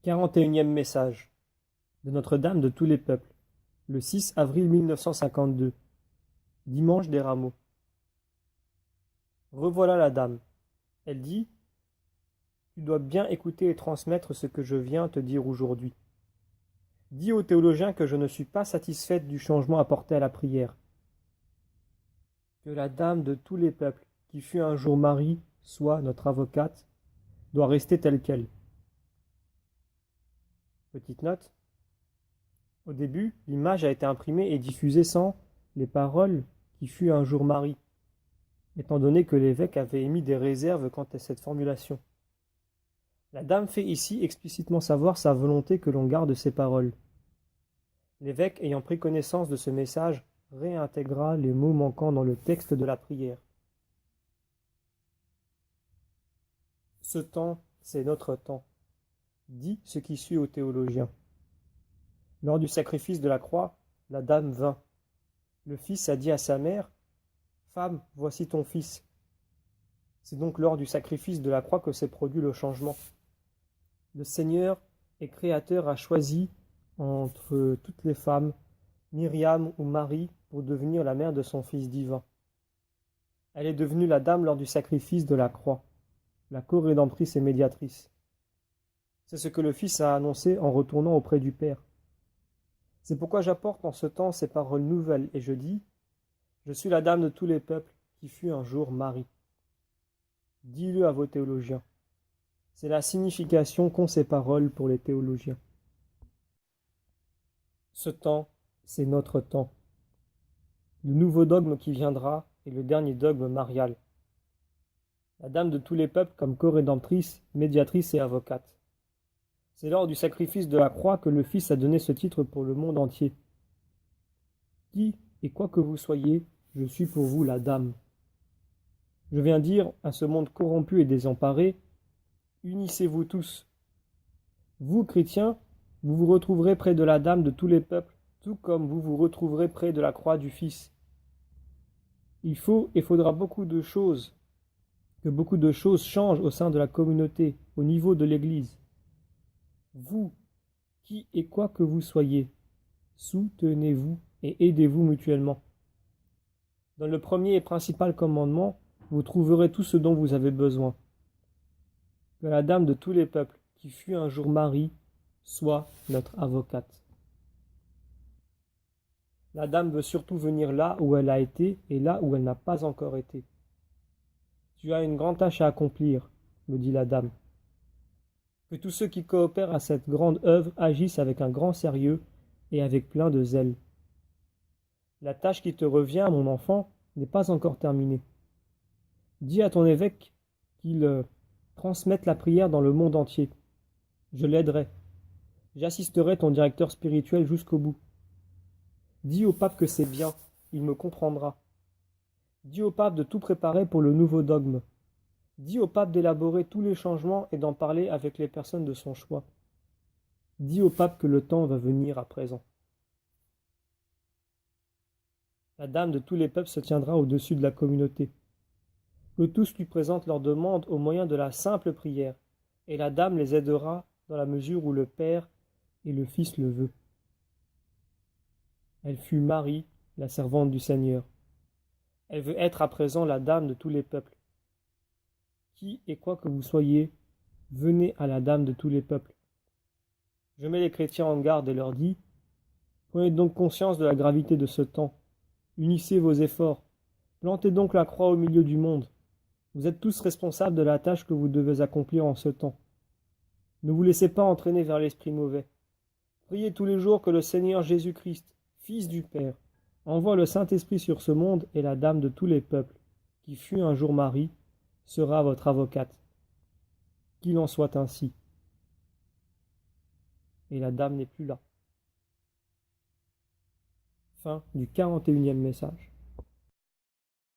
41e message de Notre-Dame de tous les peuples, le 6 avril 1952, dimanche des Rameaux. Revoilà la dame. Elle dit: Tu dois bien écouter et transmettre ce que je viens te dire aujourd'hui. Dis aux théologiens que je ne suis pas satisfaite du changement apporté à la prière. Que la dame de tous les peuples, qui fut un jour Marie, soit notre avocate, doit rester telle qu'elle. Petite note. Au début, l'image a été imprimée et diffusée sans les paroles qui fut un jour Marie, étant donné que l'évêque avait émis des réserves quant à cette formulation. La dame fait ici explicitement savoir sa volonté que l'on garde ces paroles. L'évêque, ayant pris connaissance de ce message, réintégra les mots manquants dans le texte de la prière. Ce temps, c'est notre temps, dit ce qui suit aux théologiens. Lors du sacrifice de la croix, la dame vint. Le fils a dit à sa mère: « Femme, voici ton fils. » C'est donc lors du sacrifice de la croix que s'est produit le changement. Le Seigneur et Créateur a choisi entre toutes les femmes Myriam ou Marie pour devenir la mère de son Fils divin. Elle est devenue la dame lors du sacrifice de la croix, la co-rédemptrice et médiatrice. C'est ce que le Fils a annoncé en retournant auprès du Père. C'est pourquoi j'apporte en ce temps ces paroles nouvelles et je dis: Je suis la dame de tous les peuples qui fut un jour Marie. Dis-le à vos théologiens. C'est la signification qu'ont ces paroles pour les théologiens. Ce temps, c'est notre temps. Le nouveau dogme qui viendra est le dernier dogme marial. La dame de tous les peuples comme co-rédemptrice, médiatrice et avocate. C'est lors du sacrifice de la croix que le Fils a donné ce titre pour le monde entier. Qui et quoi que vous soyez, je suis pour vous la dame. Je viens dire à ce monde corrompu et désemparé: unissez-vous tous. Vous, chrétiens, vous vous retrouverez près de la dame de tous les peuples, tout comme vous vous retrouverez près de la croix du Fils. Il faut et faudra que beaucoup de choses changent au sein de la communauté, au niveau de l'Église. Vous, qui et quoi que vous soyez, soutenez-vous et aidez-vous mutuellement. Dans le premier et principal commandement, vous trouverez tout ce dont vous avez besoin. Que la dame de tous les peuples, qui fut un jour Marie, soit notre avocate. La dame veut surtout venir là où elle a été et là où elle n'a pas encore été. Tu as une grande tâche à accomplir, me dit la dame. Que tous ceux qui coopèrent à cette grande œuvre agissent avec un grand sérieux et avec plein de zèle. La tâche qui te revient, mon enfant, n'est pas encore terminée. Dis à ton évêque qu'il transmette la prière dans le monde entier. Je l'aiderai. J'assisterai ton directeur spirituel jusqu'au bout. Dis au pape que c'est bien, il me comprendra. Dis au pape de tout préparer pour le nouveau dogme. Dis au pape d'élaborer tous les changements et d'en parler avec les personnes de son choix. Dis au pape que le temps va venir à présent. La dame de tous les peuples se tiendra au-dessus de la communauté. Que tous lui présentent leurs demandes au moyen de la simple prière, et la dame les aidera dans la mesure où le Père et le Fils le veut. Elle fut Marie, la servante du Seigneur. Elle veut être à présent la dame de tous les peuples. Qui et quoi que vous soyez, venez à la dame de tous les peuples. Je mets les chrétiens en garde et leur dis: prenez donc conscience de la gravité de ce temps. Unissez vos efforts. Plantez donc la croix au milieu du monde. Vous êtes tous responsables de la tâche que vous devez accomplir en ce temps. Ne vous laissez pas entraîner vers l'esprit mauvais. Priez tous les jours que le Seigneur Jésus-Christ, Fils du Père, envoie le Saint-Esprit sur ce monde et la dame de tous les peuples, qui fut un jour Marie, sera votre avocate. Qu'il en soit ainsi. Et la dame n'est plus là. Fin du 41e message.